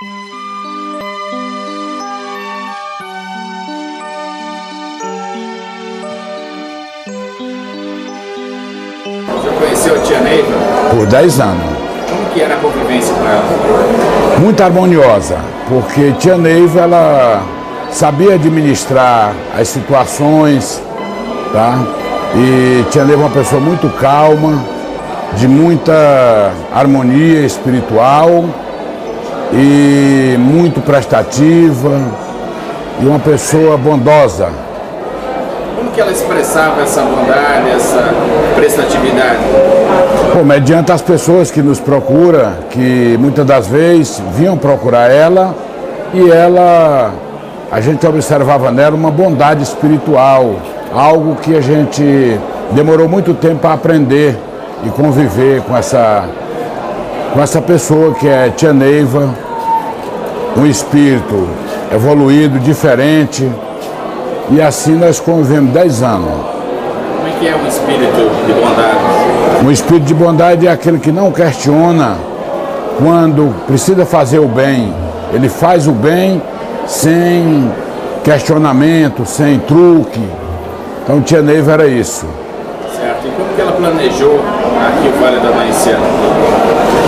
Você conheceu a tia Neiva? Por 10 anos. Como que era a convivência com ela? Muito harmoniosa, porque tia Neiva, ela sabia administrar as situações, tá? E tia Neiva é uma pessoa muito calma, de muita harmonia espiritual e muito prestativa e uma pessoa bondosa. Como que ela expressava essa bondade, essa prestatividade? Bom, mediante as pessoas que nos procuram, que muitas das vezes vinham procurar ela e a gente observava nela uma bondade espiritual, algo que a gente demorou muito tempo para aprender e conviver com essa pessoa que é tia Neiva, um espírito evoluído, diferente, e assim nós convivemos 10 anos. Como é que é um espírito de bondade? Um espírito de bondade é aquele que não questiona quando precisa fazer o bem. Ele faz o bem sem questionamento, sem truque. Então tia Neiva era isso. Certo. E como que ela planejou aqui o Vale da Amanhecer?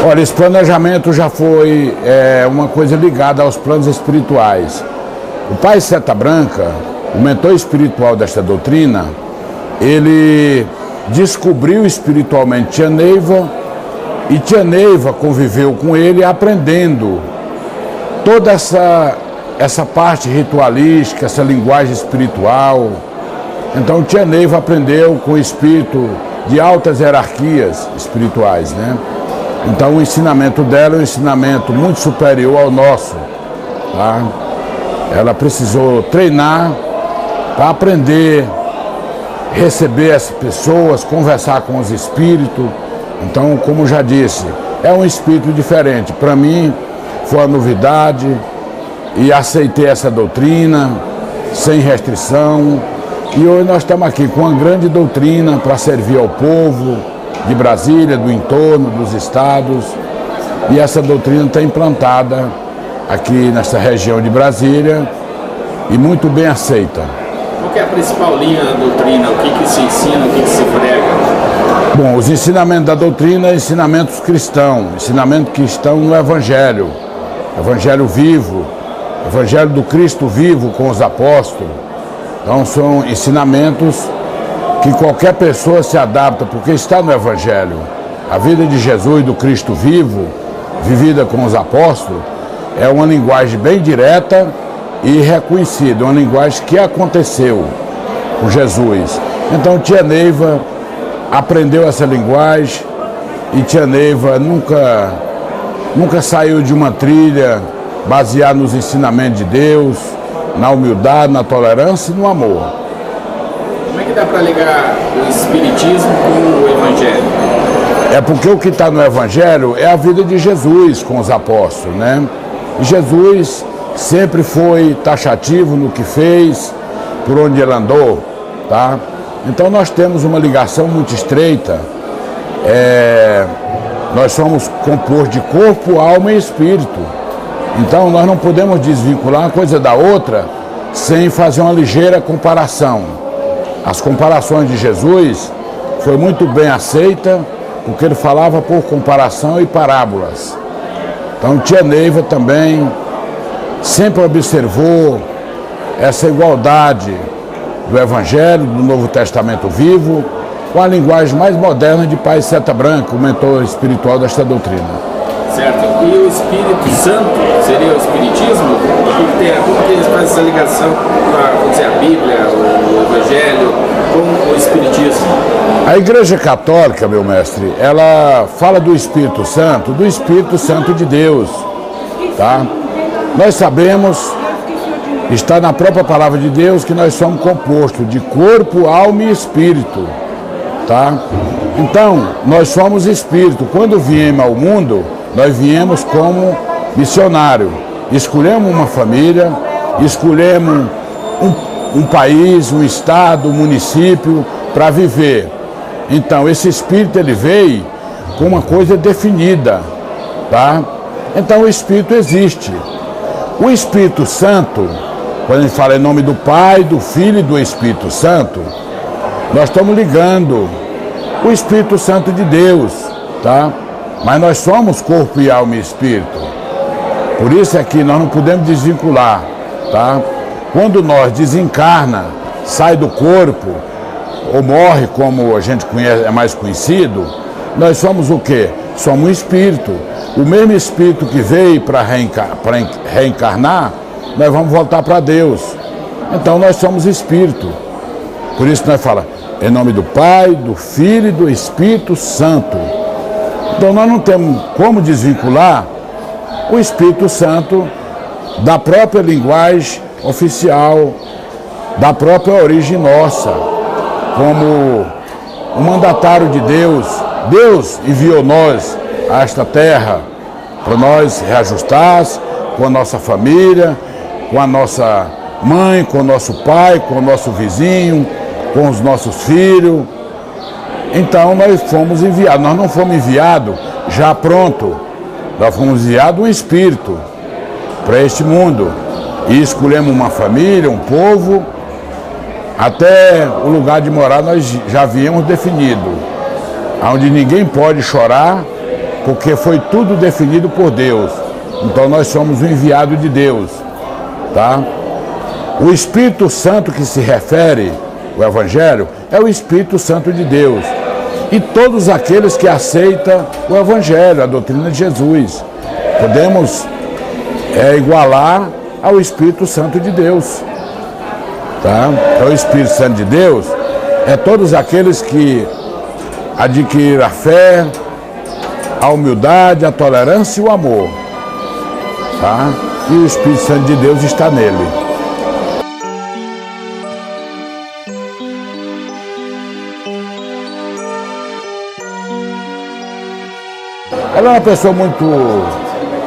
Olha, esse planejamento já foi uma coisa ligada aos planos espirituais. O pai Seta Branca, o mentor espiritual desta doutrina, ele descobriu espiritualmente tia Neiva e tia Neiva conviveu com ele aprendendo toda essa parte ritualística, essa linguagem espiritual. Então tia Neiva aprendeu com o espírito de altas hierarquias espirituais, né? Então o ensinamento dela é um ensinamento muito superior ao nosso, tá? Ela precisou treinar para aprender, receber as pessoas, conversar com os espíritos. Então, como já disse, é um espírito diferente. Para mim foi uma novidade e aceitei essa doutrina sem restrição. E hoje nós estamos aqui com uma grande doutrina para servir ao povo de Brasília, do entorno, dos estados. E essa doutrina está implantada aqui nessa região de Brasília e muito bem aceita. Qual que é a principal linha da doutrina? O que se ensina, o que se prega? Bom, os ensinamentos da doutrina são ensinamentos cristãos, ensinamento cristão no Evangelho, Evangelho vivo, Evangelho do Cristo vivo com os apóstolos. Então são ensinamentos que qualquer pessoa se adapta, porque está no Evangelho. A vida de Jesus, do Cristo vivo, vivida com os apóstolos, é uma linguagem bem direta e reconhecida, uma linguagem que aconteceu com Jesus. Então tia Neiva aprendeu essa linguagem e tia Neiva nunca saiu de uma trilha baseada nos ensinamentos de Deus, na humildade, na tolerância e no amor. Como é que dá para ligar o Espiritismo com o Evangelho? É porque o que está no Evangelho é a vida de Jesus com os apóstolos, né? E Jesus sempre foi taxativo no que fez, por onde ele andou, tá? Então nós temos uma ligação muito estreita. Nós somos compostos de corpo, alma e espírito. Então nós não podemos desvincular uma coisa da outra sem fazer uma ligeira comparação. As comparações de Jesus foi muito bem aceita, porque ele falava por comparação e parábolas. Então tia Neiva também sempre observou essa igualdade do Evangelho, do Novo Testamento vivo, com a linguagem mais moderna de pai Seta Branca, o mentor espiritual desta doutrina. Certo. E o Espírito Santo seria o Espiritismo? Como que eles fazem essa ligação com a Bíblia, o Evangelho, com o Espiritismo? A Igreja Católica, meu mestre, ela fala do Espírito Santo de Deus, tá? Nós sabemos, está na própria palavra de Deus, que nós somos compostos de corpo, alma e espírito, tá? Então, nós somos espírito. Quando viemos ao mundo, nós viemos como missionário. Escolhemos uma família, escolhemos um país, um estado, um município para viver. Então, esse espírito ele veio com uma coisa definida, tá? Então o Espírito existe. O Espírito Santo, quando a gente fala em nome do Pai, do Filho e do Espírito Santo, nós estamos ligando o Espírito Santo de Deus, tá? Mas nós somos corpo e alma e espírito. Por isso é que nós não podemos desvincular, tá? Quando nós desencarna, sai do corpo, ou morre, como a gente conhece, é mais conhecido, nós somos o quê? Somos um espírito. O mesmo espírito que veio para reencarnar, nós vamos voltar para Deus. Então nós somos espírito. Por isso nós falamos, em nome do Pai, do Filho e do Espírito Santo. Então nós não temos como desvincular o Espírito Santo da própria linguagem oficial, da própria origem nossa, como o mandatário de Deus. Deus enviou nós a esta terra para nós reajustar com a nossa família, com a nossa mãe, com o nosso pai, com o nosso vizinho, com os nossos filhos. Então nós fomos enviados. Nós não fomos enviados já pronto. Nós fomos enviados um espírito para este mundo. E escolhemos uma família, um povo. Até o lugar de morar nós já havíamos definido. Onde ninguém pode chorar, porque foi tudo definido por Deus. Então nós somos o enviado de Deus, tá? O Espírito Santo que se refere, o Evangelho, é o Espírito Santo de Deus. E todos aqueles que aceitam o Evangelho, a doutrina de Jesus. Podemos igualar ao Espírito Santo de Deus, tá? Então o Espírito Santo de Deus é todos aqueles que adquiriram a fé, a humildade, a tolerância e o amor, tá? E o Espírito Santo de Deus está nele. Ela é uma pessoa muito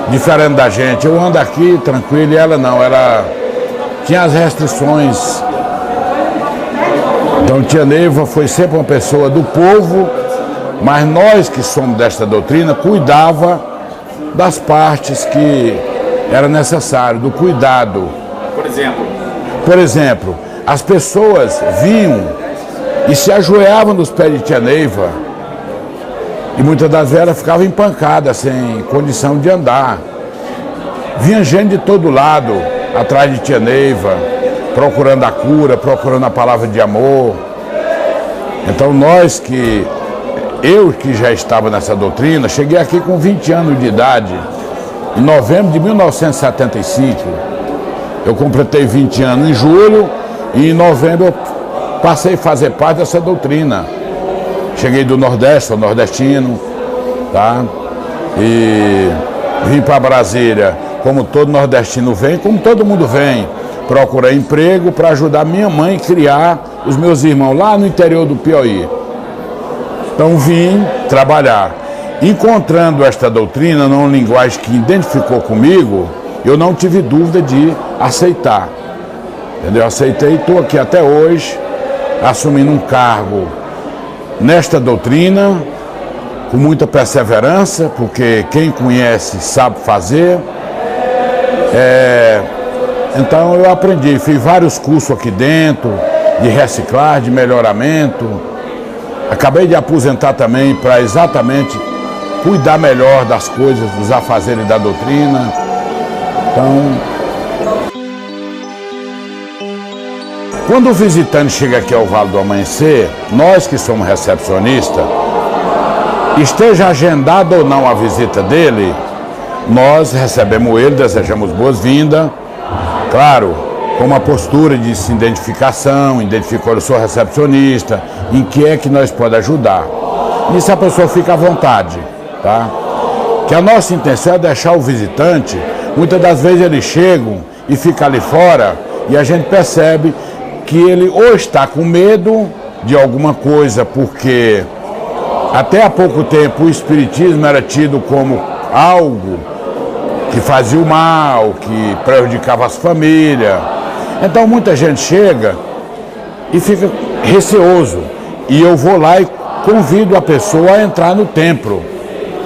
diferente da gente. Eu ando aqui tranquilo e ela não. Ela tinha as restrições. Então tia Neiva foi sempre uma pessoa do povo, mas nós que somos desta doutrina cuidava das partes que era necessário, do cuidado. Por exemplo, as pessoas vinham e se ajoelhavam nos pés de tia Neiva. E muitas das vezes ela ficava empancada, sem condição de andar. Vinha gente de todo lado, atrás de tia Neiva, procurando a cura, procurando a palavra de amor. Então eu que já estava nessa doutrina, cheguei aqui com 20 anos de idade, em novembro de 1975. Eu completei 20 anos em julho e em novembro eu passei a fazer parte dessa doutrina. Cheguei do Nordeste, sou nordestino, tá? E vim para Brasília, como todo nordestino vem, como todo mundo vem, procurar emprego para ajudar minha mãe a criar os meus irmãos lá no interior do Piauí. Então vim trabalhar. Encontrando esta doutrina numa linguagem que identificou comigo, eu não tive dúvida de aceitar. Entendeu? Aceitei e estou aqui até hoje, assumindo um cargo nesta doutrina, com muita perseverança, porque quem conhece sabe fazer. Então eu aprendi, fiz vários cursos aqui dentro, de reciclagem, de melhoramento. Acabei de aposentar também para exatamente cuidar melhor das coisas, dos afazeres da doutrina. Então, quando o visitante chega aqui ao Vale do Amanhecer, nós que somos recepcionistas, esteja agendado ou não a visita dele, nós recebemos ele, desejamos boas-vindas, claro, com uma postura de identificação, identificou eu sou recepcionista, em que é que nós podemos ajudar. Nisso a pessoa fica à vontade, tá? Que a nossa intenção é deixar o visitante, muitas das vezes eles chegam e ficam ali fora e a gente percebe que ele ou está com medo de alguma coisa, porque até há pouco tempo o espiritismo era tido como algo que fazia o mal, que prejudicava as famílias. Então muita gente chega e fica receoso. E eu vou lá e convido a pessoa a entrar no templo.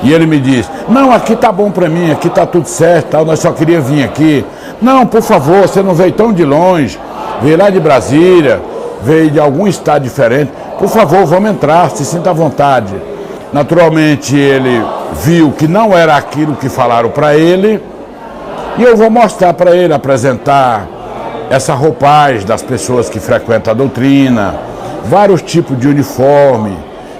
E ele me diz, não, aqui tá bom para mim, aqui tá tudo certo, tal, nós só queríamos vir aqui. Não, por favor, você não veio tão de longe, veio lá de Brasília, veio de algum estado diferente. Por favor, vamos entrar, se sinta à vontade. Naturalmente ele viu que não era aquilo que falaram para ele, e eu vou mostrar para ele, apresentar essa roupagem das pessoas que frequentam a doutrina, vários tipos de uniforme,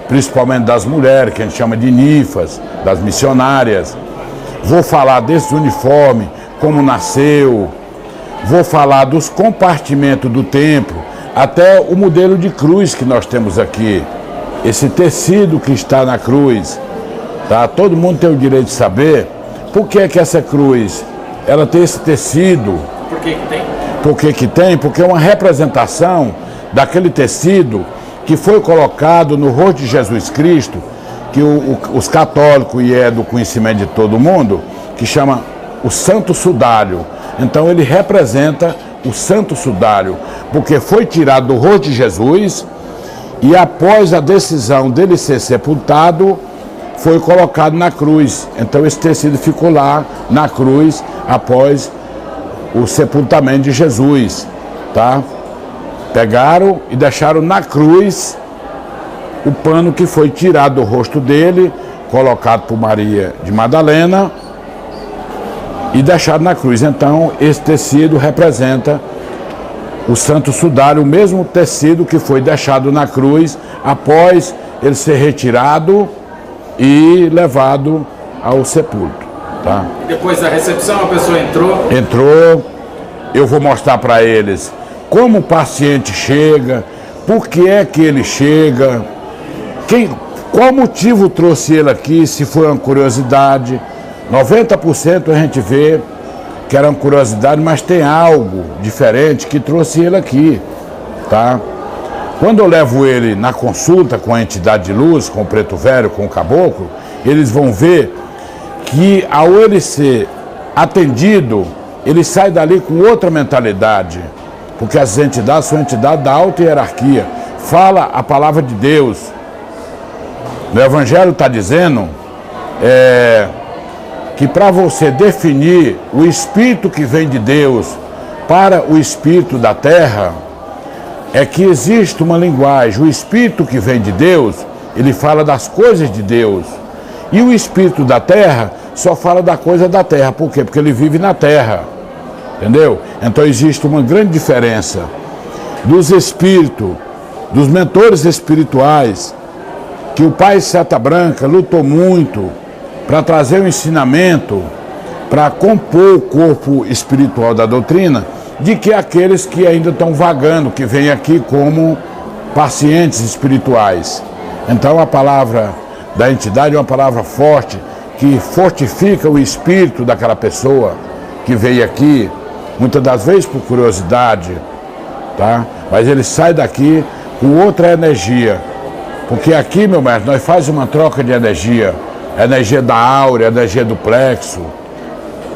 principalmente das mulheres, que a gente chama de ninfas, das missionárias. Vou falar desse uniforme, como nasceu, vou falar dos compartimentos do templo, até o modelo de cruz que nós temos aqui, esse tecido que está na cruz, tá? Todo mundo tem o direito de saber por que essa cruz, ela tem esse tecido. Por que tem? Por que tem? Porque é uma representação daquele tecido que foi colocado no rosto de Jesus Cristo, que os católicos, e é do conhecimento de todo mundo, que chama o Santo Sudário. Então ele representa o Santo Sudário, porque foi tirado do rosto de Jesus e após a decisão dele ser sepultado, foi colocado na cruz. Então esse tecido ficou lá na cruz após o sepultamento de Jesus, tá? Pegaram e deixaram na cruz o pano que foi tirado do rosto dele, colocado por Maria de Madalena e deixado na cruz. Então esse tecido representa o Santo Sudário, o mesmo tecido que foi deixado na cruz após ele ser retirado e levado ao sepulcro, tá? Depois da recepção a pessoa entrou? Entrou, eu vou mostrar para eles como o paciente chega, por que é que ele chega, qual motivo trouxe ele aqui, se foi uma curiosidade. 90% a gente vê que era uma curiosidade, mas tem algo diferente que trouxe ele aqui, tá? Quando eu levo ele na consulta com a entidade de luz, com o preto velho, com o caboclo, eles vão ver que ao ele ser atendido, ele sai dali com outra mentalidade, porque as entidades são entidades da alta hierarquia, fala a palavra de Deus. O Evangelho está dizendo que para você definir o espírito que vem de Deus para o espírito da terra, é que existe uma linguagem. O espírito que vem de Deus, ele fala das coisas de Deus, e o espírito da terra só fala da coisa da terra. Por quê? Porque ele vive na terra, entendeu? Então existe uma grande diferença dos espíritos, dos mentores espirituais, que o Pai Seta Branca lutou muito para trazer o ensinamento, para compor o corpo espiritual da doutrina, de que aqueles que ainda estão vagando, que vêm aqui como pacientes espirituais. Então a palavra da entidade é uma palavra forte, que fortifica o espírito daquela pessoa que veio aqui, muitas das vezes por curiosidade, tá? Mas ele sai daqui com outra energia, porque aqui, meu mestre, nós fazemos uma troca de energia, energia da áurea, energia do plexo,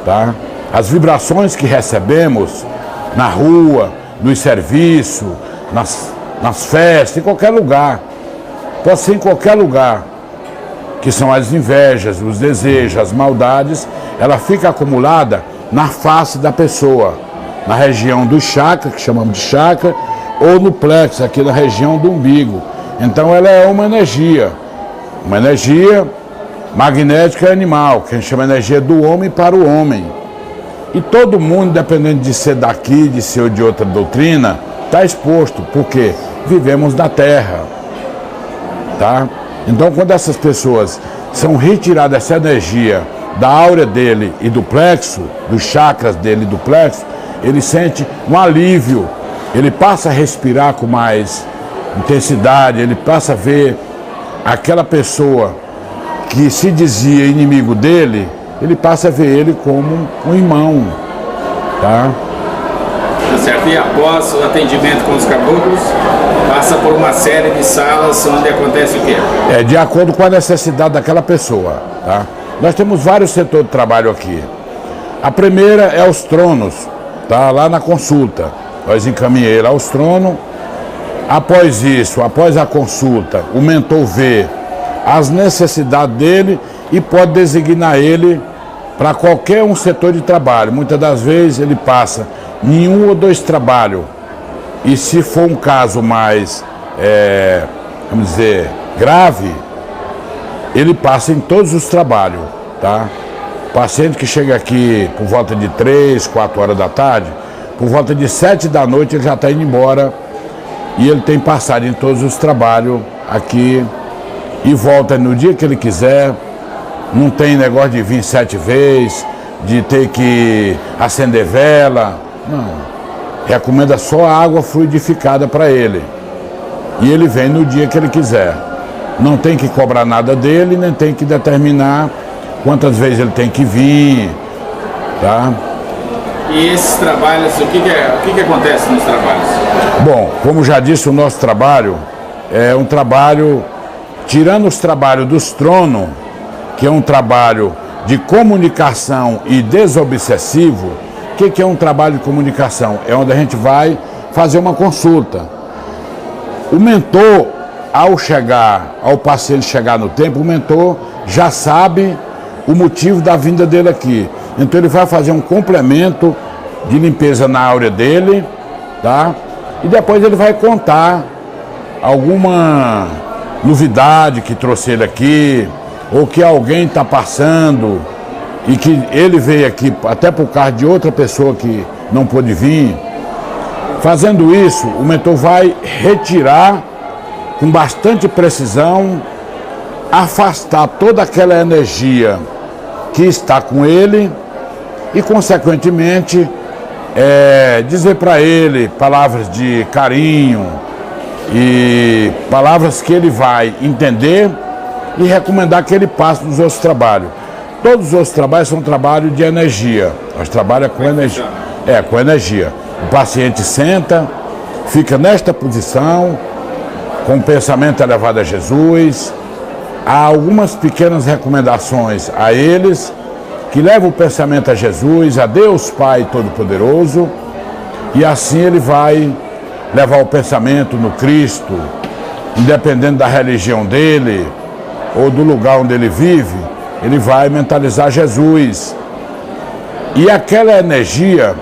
tá? As vibrações que recebemos na rua, nos serviços, nas festas, em qualquer lugar, pode ser em qualquer lugar, que são as invejas, os desejos, as maldades, ela fica acumulada na face da pessoa, na região do chakra, que chamamos de chakra, ou no plexo, aqui na região do umbigo. Então ela é uma energia magnética e animal, que a gente chama de energia do homem para o homem. E todo mundo, independente de ser daqui, de ser de outra doutrina, está exposto, porque vivemos na Terra, tá? Então quando essas pessoas são retiradas essa energia da áurea dele e do plexo, dos chakras dele e do plexo, ele sente um alívio, ele passa a respirar com mais intensidade, ele passa a ver aquela pessoa que se dizia inimigo dele, ele passa a ver ele como um irmão, tá? Tá certo. E após o atendimento com os caboclos, passa por uma série de salas onde acontece o quê? É de acordo com a necessidade daquela pessoa, tá? Nós temos vários setores de trabalho aqui. A primeira é os tronos, tá? Lá na consulta, nós encaminhamos ele aos tronos. Após isso, após a consulta, o mentor vê as necessidades dele e pode designar ele para qualquer um setor de trabalho. Muitas das vezes ele passa em um ou dois trabalhos. E se for um caso mais, vamos dizer, grave, ele passa em todos os trabalhos, tá? O paciente que chega aqui por volta de 3, 4 horas da tarde, por volta de 7 da noite ele já está indo embora e ele tem passado em todos os trabalhos aqui e volta no dia que ele quiser. Não tem negócio de vir 7 vezes, de ter que acender vela, não. Recomenda só água fluidificada para ele. E ele vem no dia que ele quiser. Não tem que cobrar nada dele, nem tem que determinar quantas vezes ele tem que vir, tá? E esses trabalhos, o que acontece nos trabalhos? Bom, como já disse, o nosso trabalho é um trabalho, tirando os trabalhos dos tronos, que é um trabalho de comunicação e desobsessivo. O que é um trabalho de comunicação? É onde a gente vai fazer uma consulta. O mentor, ao paciente chegar no tempo, o mentor já sabe o motivo da vinda dele aqui. Então ele vai fazer um complemento de limpeza na áurea dele, tá? E depois ele vai contar alguma novidade que trouxe ele aqui, ou que alguém está passando e que ele veio aqui até por causa de outra pessoa que não pôde vir. Fazendo isso, o mentor vai retirar com bastante precisão, afastar toda aquela energia que está com ele e, consequentemente, dizer para ele palavras de carinho e palavras que ele vai entender e recomendar que ele passe nos outros trabalhos. Todos os outros trabalhos são trabalhos de energia. Nós trabalhamos com energia. Com energia. O paciente senta, fica nesta posição, com o pensamento elevado a Jesus. Há algumas pequenas recomendações a eles, que levam o pensamento a Jesus, a Deus Pai Todo-Poderoso, e assim ele vai levar o pensamento no Cristo, independente da religião dele, ou do lugar onde ele vive, ele vai mentalizar Jesus. E aquela energia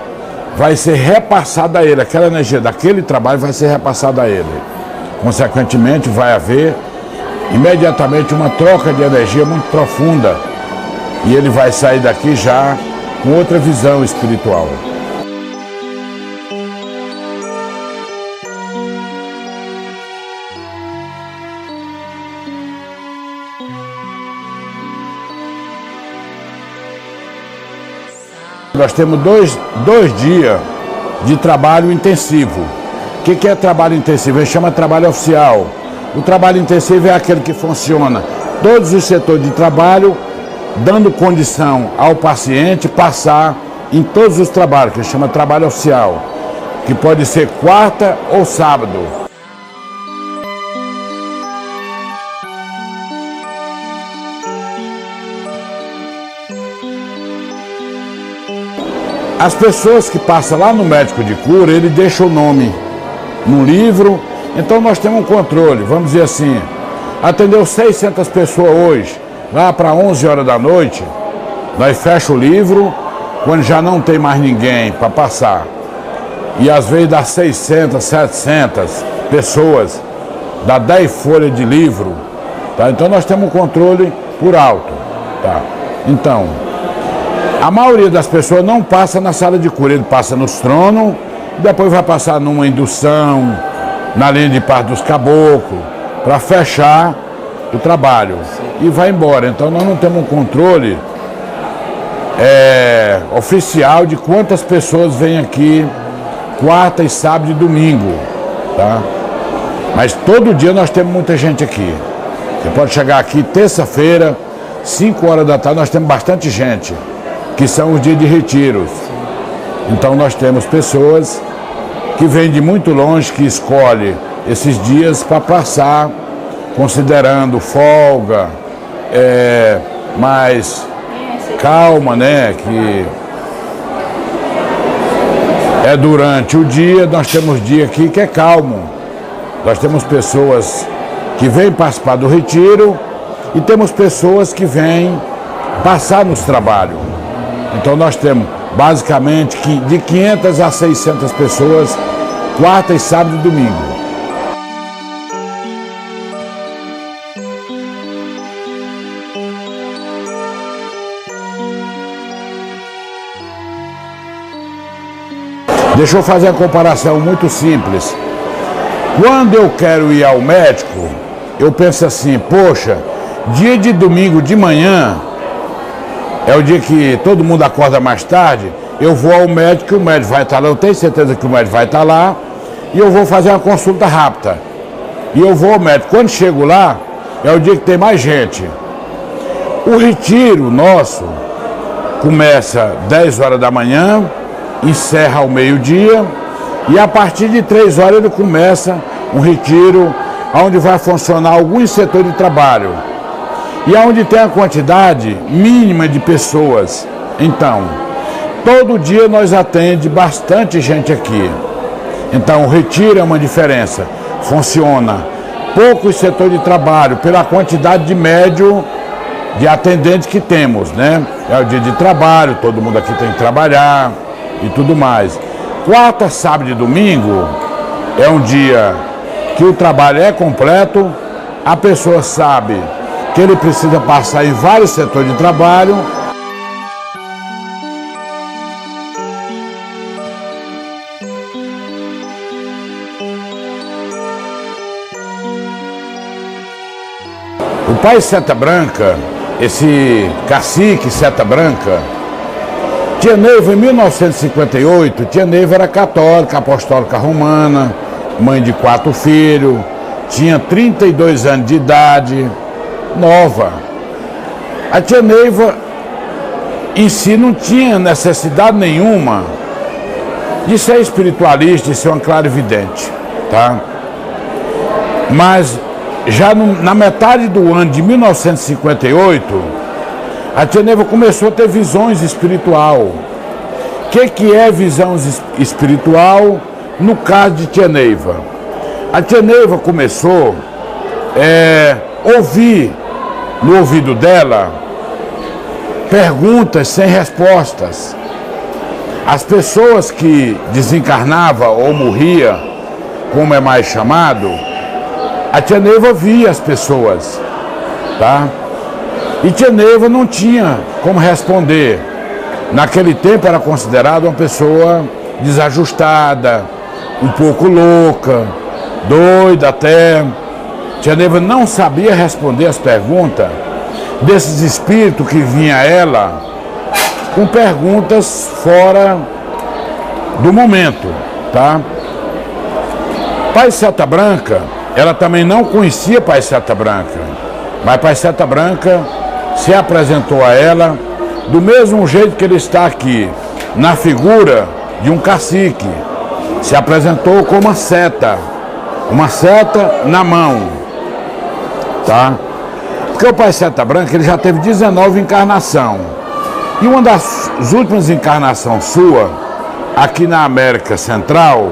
vai ser repassada a ele, aquela energia daquele trabalho vai ser repassada a ele. Consequentemente, vai haver imediatamente uma troca de energia muito profunda. E ele vai sair daqui já com outra visão espiritual. Nós temos dois dias de trabalho intensivo. O que é trabalho intensivo? Ele chama trabalho oficial. O trabalho intensivo é aquele que funciona todos os setores de trabalho, dando condição ao paciente passar em todos os trabalhos, que ele chama trabalho oficial, que pode ser quarta ou sábado. As pessoas que passam lá no médico de cura, ele deixa o nome no livro, então nós temos um controle, vamos dizer assim, atendeu 600 pessoas hoje, lá para 11 horas da noite, nós fechamos o livro, quando já não tem mais ninguém para passar, e às vezes dá 600, 700 pessoas, dá 10 folhas de livro, tá? Então nós temos um controle por alto, tá? Então, a maioria das pessoas não passa na sala de cura, ele passa nos tronos, depois vai passar numa indução, na linha de parte dos caboclos, para fechar o trabalho e vai embora. Então nós não temos um controle oficial de quantas pessoas vêm aqui quarta e sábado e domingo, tá? Mas todo dia nós temos muita gente aqui. Você pode chegar aqui terça-feira, 5 horas da tarde, nós temos bastante gente, que são os dias de retiros. Então nós temos pessoas que vêm de muito longe, que escolhem esses dias para passar, considerando folga, mais calma, né? Que é durante o dia, nós temos dia aqui que é calmo. Nós temos pessoas que vêm participar do retiro e temos pessoas que vêm passar nos trabalhos. Então nós temos basicamente de 500 a 600 pessoas, quarta e sábado e domingo. Deixa eu fazer uma comparação muito simples. Quando eu quero ir ao médico, eu penso assim, poxa, dia de domingo de manhã, é o dia que todo mundo acorda mais tarde, eu vou ao médico, o médico vai estar lá, eu tenho certeza que o médico vai estar lá, e eu vou fazer uma consulta rápida. E eu vou ao médico. Quando chego lá, é o dia que tem mais gente. O retiro nosso começa 10 horas da manhã, encerra ao meio-dia, e a partir de 3 horas ele começa um retiro onde vai funcionar alguns setores de trabalho e onde tem a quantidade mínima de pessoas. Então, todo dia nós atendemos bastante gente aqui. Então, o retiro é uma diferença. Funciona poucos setores de trabalho pela quantidade de médio de atendentes que temos, né? É o dia de trabalho, todo mundo aqui tem que trabalhar e tudo mais. Quarta, sábado e domingo é um dia que o trabalho é completo, a pessoa sabe que ele precisa passar em vários setores de trabalho. O pai Seta Branca, esse cacique Seta Branca, Tia Neiva, em 1958, Tia Neiva era católica, apostólica romana, mãe de 4 filhos, tinha 32 anos de idade, nova. A Tia Neiva em si não tinha necessidade nenhuma de ser espiritualista, de ser uma clarividente, tá? Mas já na metade do ano de 1958, a Tia Neiva começou a ter visões espiritual. O que é visão espiritual no caso de Tia Neiva? A Tia Neiva começou a ouvir no ouvido dela perguntas sem respostas. As pessoas que desencarnavam ou morriam, como é mais chamado, a Tia Neiva via as pessoas, tá? E Tia Neiva não tinha como responder. Naquele tempo era considerada uma pessoa desajustada, um pouco louca, doida até. Tia Neiva não sabia responder as perguntas desses espíritos que vinha a ela com perguntas fora do momento, tá? Pai Seta Branca, ela também não conhecia Pai Seta Branca, mas Pai Seta Branca se apresentou a ela do mesmo jeito que ele está aqui, na figura de um cacique. Se apresentou com uma seta na mão, tá? Porque o Pai Seta Branca, ele já teve 19 encarnações. E uma das últimas encarnações sua, aqui na América Central,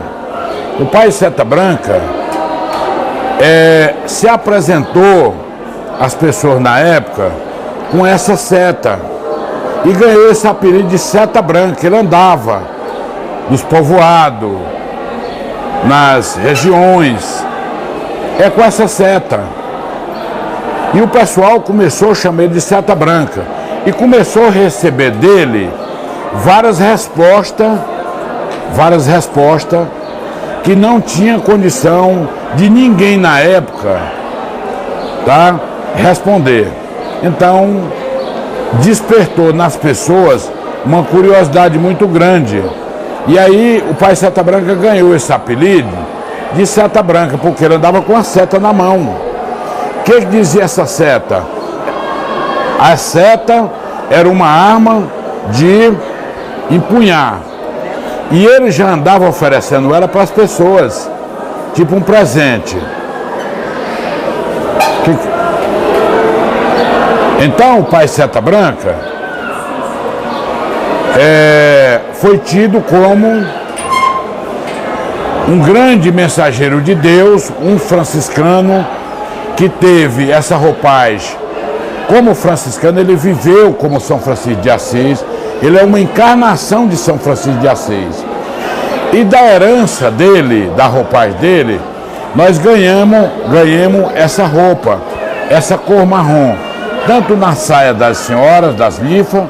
o Pai Seta Branca se apresentou às pessoas na época com essa seta e ganhou esse apelido de Seta Branca. Ele andava nos povoados, nas regiões, com essa seta. E o pessoal começou a chamar ele de Seta Branca e começou a receber dele várias respostas que não tinha condição de ninguém na época, tá, responder. Então, despertou nas pessoas uma curiosidade muito grande. E aí o Pai Seta Branca ganhou esse apelido de Seta Branca, porque ele andava com a seta na mão. O que dizia essa seta? A seta era uma arma de empunhar. E ele já andava oferecendo ela para as pessoas, tipo um presente. Então o Pai Seta Branca foi tido como um grande mensageiro de Deus, um franciscano que teve essa roupagem como franciscano, ele viveu como São Francisco de Assis, ele é uma encarnação de São Francisco de Assis. E da herança dele, da roupagem dele, nós ganhamos essa roupa, essa cor marrom, tanto na saia das senhoras, das ninfas,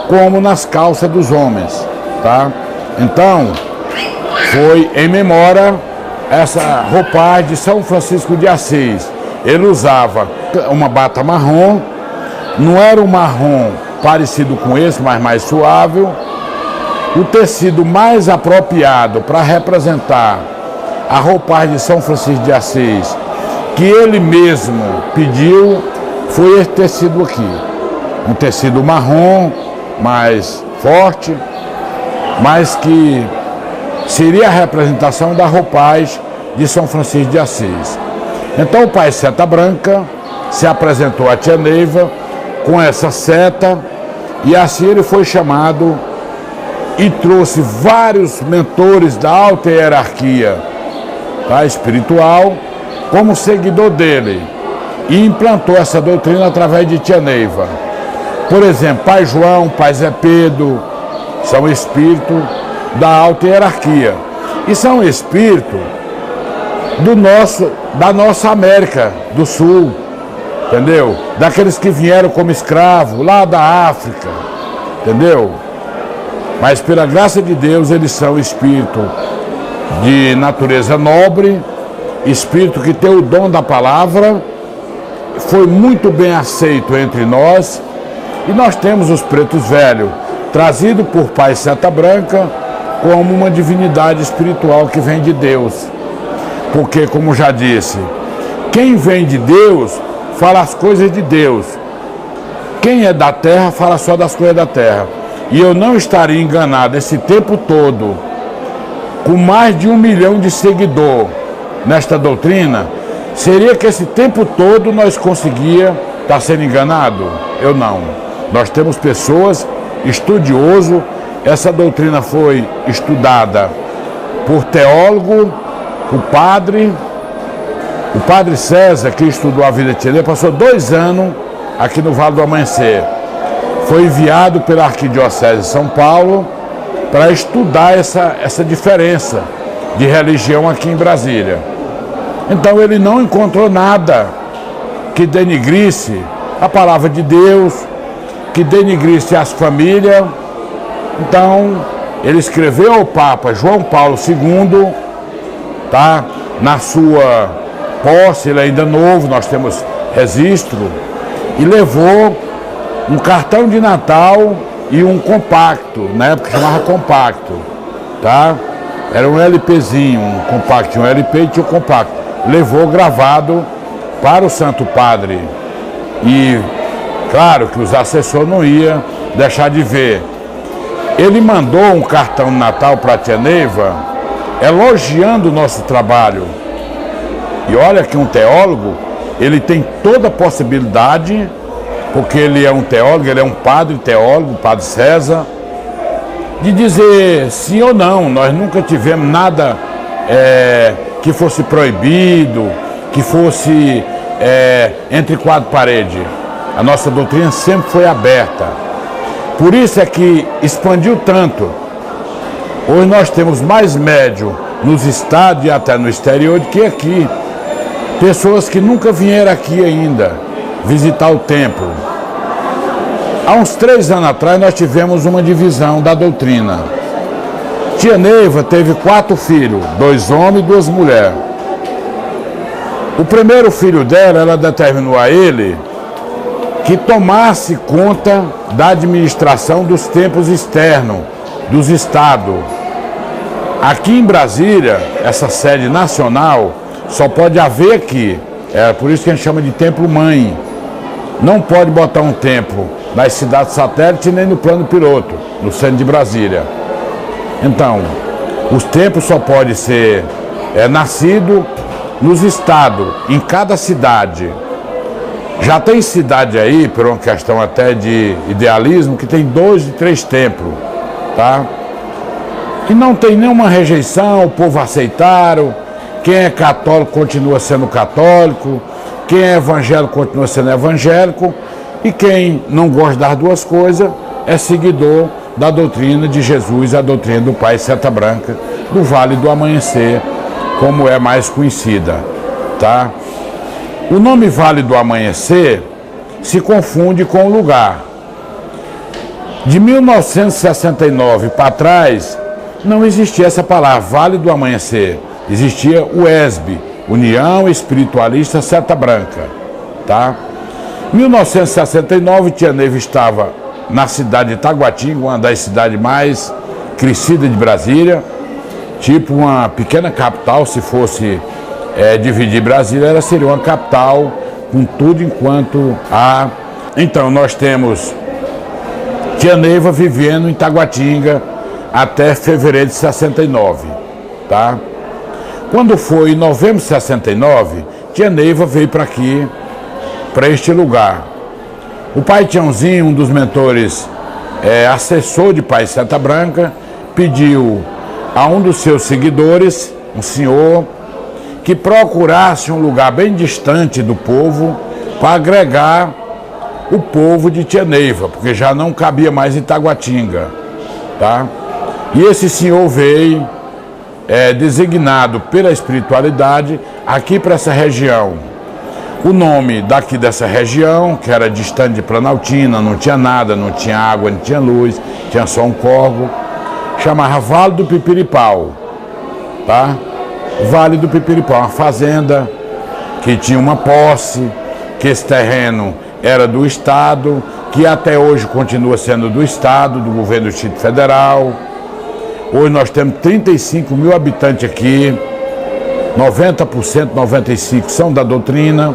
como nas calças dos homens, tá? Então, foi em memória essa roupagem de São Francisco de Assis. Ele usava uma bata marrom, não era um marrom parecido com esse, mas mais suave. O tecido mais apropriado para representar a roupagem de São Francisco de Assis, que ele mesmo pediu, foi esse tecido aqui. Um tecido marrom, mais forte, mas que seria a representação da roupagem de São Francisco de Assis. Então o pai Seta Branca se apresentou a tia Neiva com essa seta, e assim ele foi chamado e trouxe vários mentores da alta hierarquia, tá, espiritual, como seguidor dele, e implantou essa doutrina através de tia Neiva. Por exemplo, pai João, pai Zé Pedro, são espíritos da alta hierarquia, e são espíritos da nossa América do Sul, entendeu? Daqueles que vieram como escravos lá da África, entendeu? Mas pela graça de Deus eles são espírito de natureza nobre, espírito que tem o dom da palavra, foi muito bem aceito entre nós, e nós temos os pretos velhos, trazido por pai Seta Branca, como uma divindade espiritual que vem de Deus. Porque, como já disse, quem vem de Deus fala as coisas de Deus. Quem é da terra fala só das coisas da terra. E eu não estaria enganado esse tempo todo, com mais de 1 milhão de seguidores nesta doutrina, seria que esse tempo todo nós conseguia estar sendo enganado? Eu não. Nós temos pessoas estudiosos, essa doutrina foi estudada por teólogo, o padre César, que estudou a vida de Tia Neiva, passou 2 anos aqui no Vale do Amanhecer. Foi enviado pela Arquidiocese de São Paulo para estudar essa diferença de religião aqui em Brasília. Então ele não encontrou nada que denigrisse a palavra de Deus, que denigrisse as famílias. Então ele escreveu ao Papa João Paulo II, tá? Na sua posse, ele ainda novo, nós temos registro, e levou um cartão de Natal e um compacto, na época chamava compacto, tá? Era um LPzinho, um compacto, tinha um LP e tinha um compacto. Levou gravado para o Santo Padre. E claro que os assessores não iam deixar de ver. Ele mandou um cartão de Natal para a tia Neiva, elogiando o nosso trabalho. E olha que um teólogo, ele tem toda a possibilidade, porque ele é um teólogo, ele é um padre teólogo, padre César, de dizer sim ou não. Nós nunca tivemos nada que fosse proibido, que fosse entre 4 paredes. A nossa doutrina sempre foi aberta. Por isso é que expandiu tanto. Hoje nós temos mais médium nos estados e até no exterior do que aqui. Pessoas que nunca vieram aqui ainda visitar o templo. Há uns 3 anos atrás nós tivemos uma divisão da doutrina. Tia Neiva teve 4 filhos, 2 homens e 2 mulheres. O primeiro filho dela, ela determinou a ele que tomasse conta da administração dos templos externos, dos estados. Aqui em Brasília, essa sede nacional, só pode haver aqui. É por isso que a gente chama de templo-mãe. Não pode botar um templo nas cidades satélites nem no plano piloto, no centro de Brasília. Então, os templos só podem ser nascido nos estados, em cada cidade. Já tem cidade aí, por uma questão até de idealismo, que tem 2 e 3 templos, tá? E não tem nenhuma rejeição, o povo aceitaram. Quem é católico continua sendo católico, quem é evangélico continua sendo evangélico, E quem não gosta das duas coisas é seguidor da doutrina de Jesus, a doutrina do Pai Seta Branca, do Vale do Amanhecer, como é mais conhecida, tá? O nome Vale do Amanhecer se confunde com o lugar. De 1969 para trás, não existia essa palavra, Vale do Amanhecer. Existia o ESB, União Espiritualista Seta Branca, tá? Em 1969, Tia Neiva estava na cidade de Taguatinga, uma das cidades mais crescidas de Brasília, tipo uma pequena capital. Se fosse dividir Brasília, ela seria uma capital com tudo enquanto há. Então, nós temos Tia Neiva vivendo em Taguatinga até fevereiro de 69, tá? Quando foi em novembro de 69, Tia Neiva veio para aqui, para este lugar. O pai Tiãozinho, um dos mentores, assessor de Pai Seta Branca, pediu a um dos seus seguidores, um senhor, que procurasse um lugar bem distante do povo para agregar o povo de Tia Neiva, porque já não cabia mais em Taguatinga, tá? E esse senhor veio designado pela espiritualidade aqui para essa região. O nome daqui dessa região, que era distante de Planaltina, não tinha nada, não tinha água, não tinha luz, tinha só um córrego, chamava Vale do Pipiripau, tá? Vale do Pipiripau, uma fazenda que tinha uma posse, que esse terreno era do Estado, que até hoje continua sendo do Estado, do governo do Distrito Federal. Hoje nós temos 35 mil habitantes aqui, 90%, 95% são da doutrina.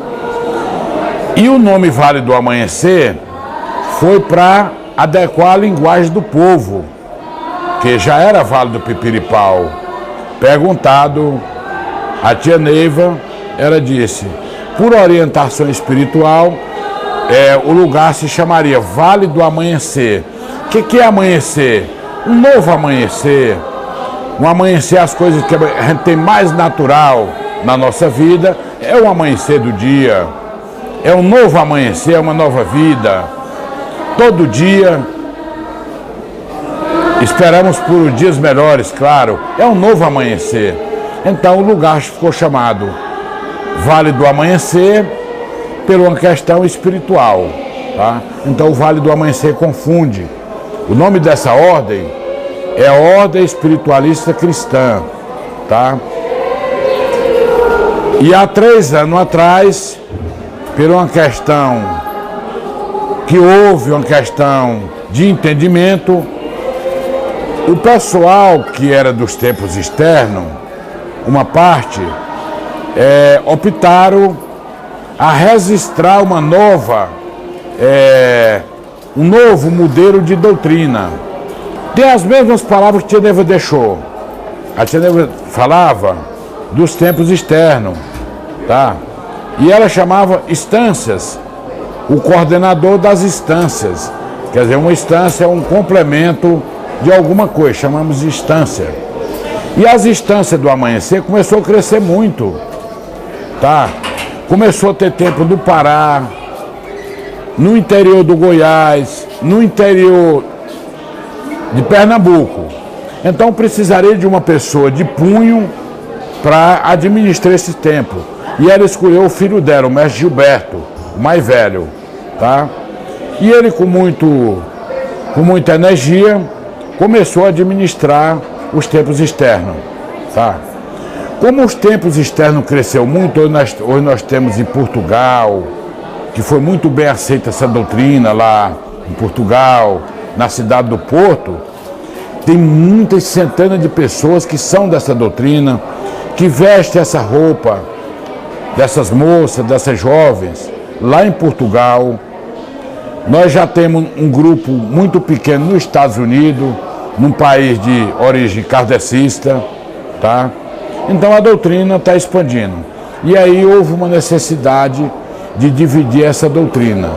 E o nome Vale do Amanhecer foi para adequar a linguagem do povo, que já era Vale do Pipiripau. Perguntado a Tia Neiva, ela disse, por orientação espiritual, o lugar se chamaria Vale do Amanhecer. O que é amanhecer? Um novo amanhecer. Um amanhecer, as coisas que a gente tem mais natural na nossa vida, é o amanhecer do dia. É um novo amanhecer, é uma nova vida. Todo dia, esperamos por dias melhores, claro. É um novo amanhecer. Então o lugar ficou chamado Vale do Amanhecer por uma questão espiritual, tá? Então o Vale do Amanhecer confunde. O nome dessa ordem é a Ordem Espiritualista Cristã, tá? E há 3 anos atrás, por uma questão que houve, uma questão de entendimento, o pessoal que era dos tempos externos, uma parte, optaram a registrar uma nova, um novo modelo de doutrina. Tem as mesmas palavras que Tia Neiva deixou. A Tia Neiva falava dos tempos externos, tá? E ela chamava instâncias, o coordenador das instâncias. Quer dizer, uma instância é um complemento de alguma coisa, chamamos de instância. E as instâncias do amanhecer começou a crescer muito, tá? Começou a ter tempo do Pará, no interior do Goiás, no interior de Pernambuco. Então precisaria de uma pessoa de punho para administrar esse tempo. E ela escolheu o filho dela, o mestre Gilberto, o mais velho, tá? E ele com muita energia começou a administrar os tempos externos, tá? Como os tempos externos cresceu muito, hoje nós temos em Portugal, que foi muito bem aceita essa doutrina lá em Portugal, na cidade do Porto, tem muitas centenas de pessoas que são dessa doutrina, que vestem essa roupa, dessas moças, dessas jovens, lá em Portugal. Nós já temos um grupo muito pequeno nos Estados Unidos, num país de origem kardecista, tá? Então a doutrina está expandindo. E aí houve uma necessidade de dividir essa doutrina.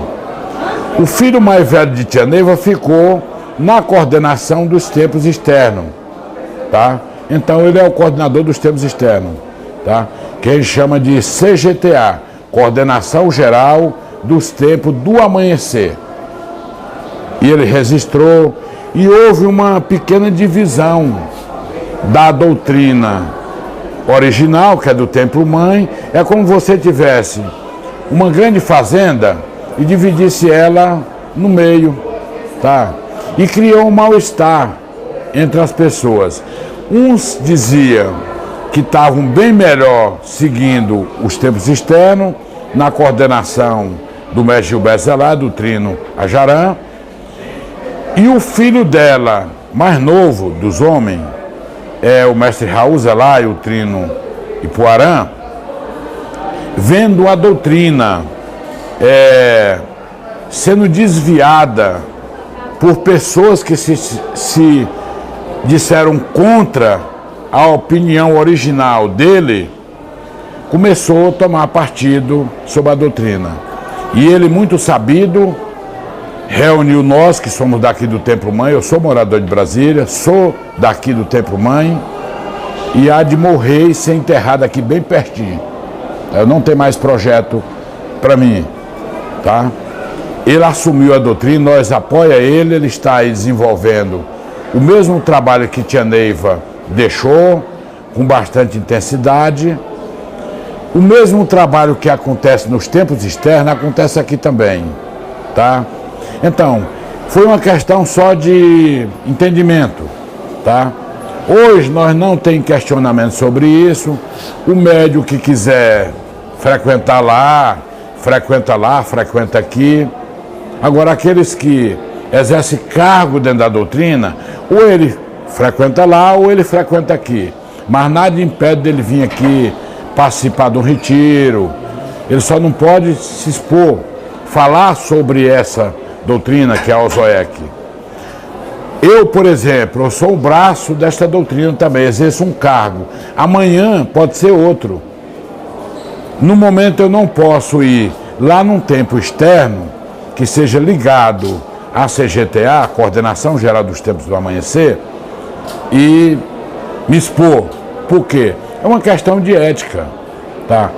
O filho mais velho de Tia Neiva ficou na coordenação dos tempos externos, tá? Então ele é o coordenador dos tempos externos, tá? Que a gente chama de CGTA, Coordenação Geral dos tempos do amanhecer. E ele registrou, e houve uma pequena divisão da doutrina original, que é do Templo Mãe. É como você tivesse uma grande fazenda e dividisse ela no meio, tá? E criou um mal-estar entre as pessoas. Uns diziam que estavam bem melhor seguindo os tempos externos, na coordenação do mestre Gilberto Zelá, do Trino Ajaran, e o filho dela, mais novo dos homens, é o mestre Raul Zelá e o Trino Ipuarã, vendo a doutrina sendo desviada por pessoas que se disseram contra a opinião original dele, começou a tomar partido sobre a doutrina. E ele, muito sabido, reuniu nós que somos daqui do Templo Mãe. Eu sou morador de Brasília, sou daqui do Templo Mãe, e há de morrer e ser enterrado aqui bem pertinho. Eu não tenho mais projeto para mim, tá? Ele assumiu a doutrina, nós apoia ele, ele está aí desenvolvendo o mesmo trabalho que Tia Neiva deixou, com bastante intensidade. O mesmo trabalho que acontece nos tempos externos, acontece aqui também, tá? Então, foi uma questão só de entendimento, tá? Hoje nós não tem questionamento sobre isso. O médium que quiser frequentar lá, frequenta aqui. Agora, aqueles que exercem cargo dentro da doutrina, ou ele frequenta lá ou ele frequenta aqui. Mas nada impede dele vir aqui participar de um retiro. Ele só não pode se expor, falar sobre essa doutrina que é a OSOEC. Eu, por exemplo, eu sou o braço desta doutrina também, exerço um cargo. Amanhã pode ser outro. No momento eu não posso ir lá num tempo externo que seja ligado à CGTA, a Coordenação Geral dos Tempos do Amanhecer, e me expor. Por quê? É uma questão de ética, tá?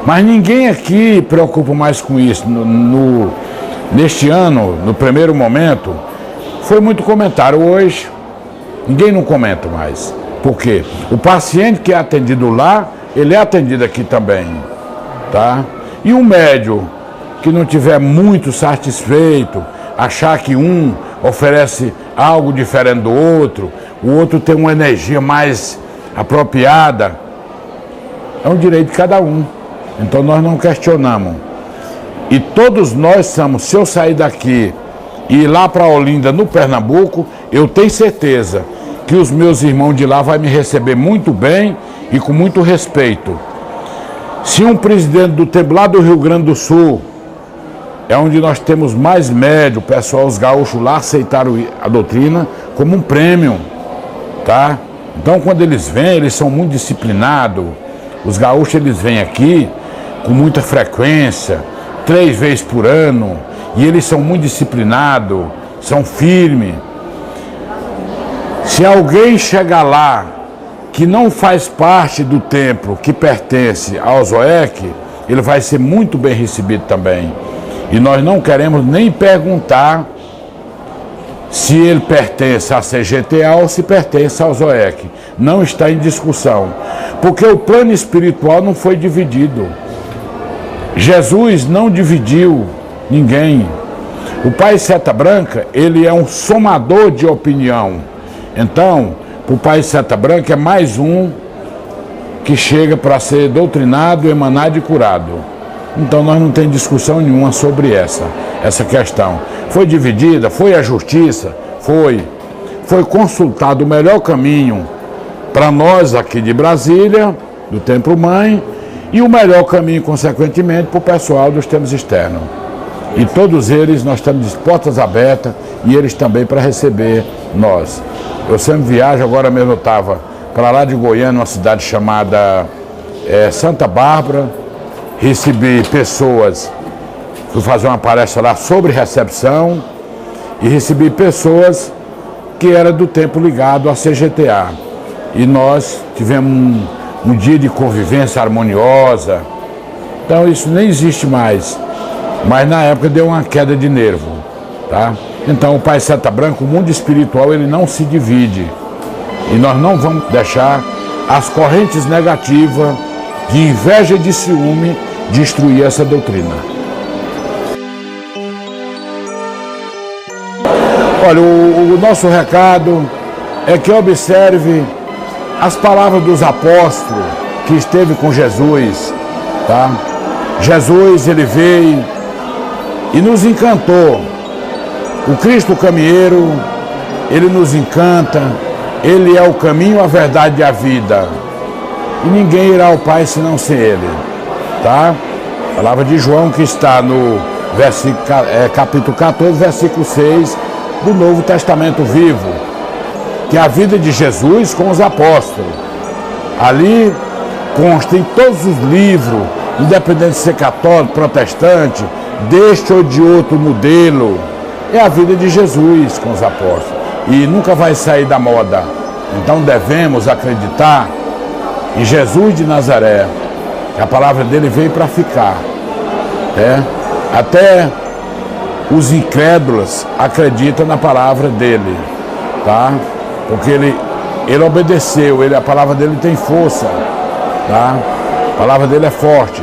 Mas ninguém aqui preocupa mais com isso. Neste ano, no primeiro momento, foi muito comentário. Hoje, ninguém não comenta mais. Por quê? O paciente que é atendido lá, ele é atendido aqui também, tá? E o médium que não tiver muito satisfeito, achar que um oferece algo diferente do outro, o outro tem uma energia mais apropriada, é um direito de cada um. Então nós não questionamos. E todos nós somos, se eu sair daqui e ir lá para Olinda, no Pernambuco, eu tenho certeza que os meus irmãos de lá vão me receber muito bem e com muito respeito. Se um presidente do templo lá do Rio Grande do Sul, é onde nós temos mais médio, o pessoal, os gaúchos lá aceitaram a doutrina como um prêmio, tá? Então quando eles vêm, eles são muito disciplinados. Os gaúchos, eles vêm aqui com muita frequência, 3 vezes por ano, e eles são muito disciplinados, são firmes. Se alguém chegar lá que não faz parte do templo que pertence ao OSOEC, ele vai ser muito bem recebido também. E nós não queremos nem perguntar se ele pertence à CGTA ou se pertence ao OSOEC. Não está em discussão. Porque o plano espiritual não foi dividido. Jesus não dividiu ninguém. O Pai Seta Branca, ele é um somador de opinião. Então, o Pai Seta Branca é mais um que chega para ser doutrinado, emanado e curado. Então nós não tem discussão nenhuma sobre essa questão. Foi dividida, foi a justiça, foi consultado o melhor caminho para nós aqui de Brasília, do Templo Mãe, e o melhor caminho, consequentemente, para o pessoal dos tempos externos. E todos eles nós estamos de portas abertas e eles também para receber nós. Eu sempre viajo, agora mesmo eu estava para lá de Goiânia, uma cidade chamada Santa Bárbara, recebi pessoas, fui fazer uma palestra lá sobre recepção e recebi pessoas que eram do tempo ligado à CGTA. E nós tivemos um dia de convivência harmoniosa. Então isso nem existe mais. mas na época deu uma queda de nervo, tá? Então o Pai Seta Branca, o mundo espiritual, ele não se divide. E nós não vamos deixar as correntes negativas de inveja e de ciúme destruir essa doutrina. Olha, o nosso recado é que observe as palavras dos apóstolos que esteve com Jesus, tá? Jesus, ele veio e nos encantou. O Cristo caminheiro, ele nos encanta, ele é o caminho, a verdade e a vida. E ninguém irá ao Pai senão sem ele, tá? A palavra de João que está no capítulo 14, versículo 6 do Novo Testamento Vivo, que é a vida de Jesus com os apóstolos. Ali consta em todos os livros, independente de ser católico, protestante, deste ou de outro modelo, é a vida de Jesus com os apóstolos. E nunca vai sair da moda. Então devemos acreditar em Jesus de Nazaré. A palavra dele veio para ficar. Até os incrédulos acreditam na palavra dele, tá? Porque ele obedeceu, a palavra dele tem força, tá? A palavra dele é forte.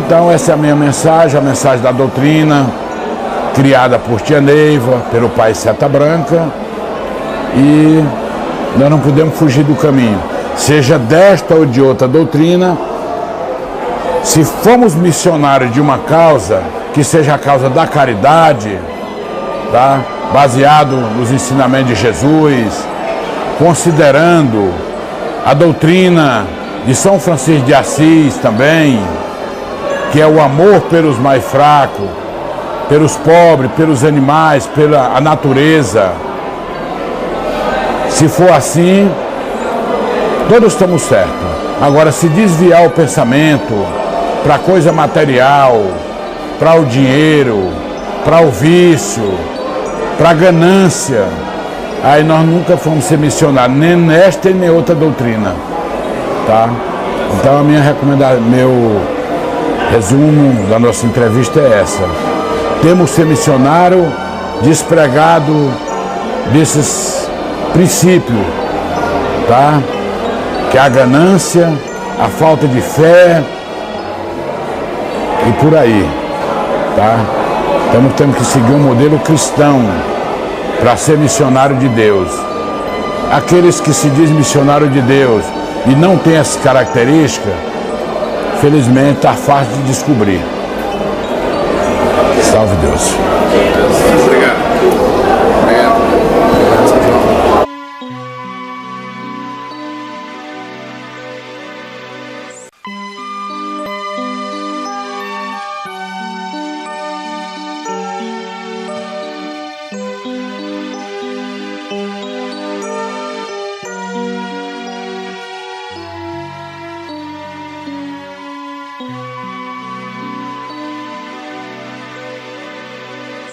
Então essa é a minha mensagem, a mensagem da doutrina, criada por Tia Neiva, pelo Pai Seta Branca, e nós não podemos fugir do caminho, seja desta ou de outra doutrina. Se formos missionários de uma causa, que seja a causa da caridade, tá? Baseado nos ensinamentos de Jesus, considerando a doutrina de São Francisco de Assis também, que é o amor pelos mais fracos, pelos pobres, pelos animais, pela natureza. Se for assim, todos estamos certos. Agora, se desviar o pensamento para coisa material, para o dinheiro, para o vício, para a ganância, aí nós nunca fomos ser missionários, nem nesta e nem outra doutrina, tá? Então a minha recomendação, meu resumo da nossa entrevista é essa: temos que ser missionário despregado desses princípios, tá? Que é a ganância, a falta de fé e por aí, tá? Então temos que seguir um modelo cristão para ser missionário de Deus. Aqueles que se dizem missionário de Deus e não têm essa característica, felizmente está fácil de descobrir. Salve Deus. Obrigado.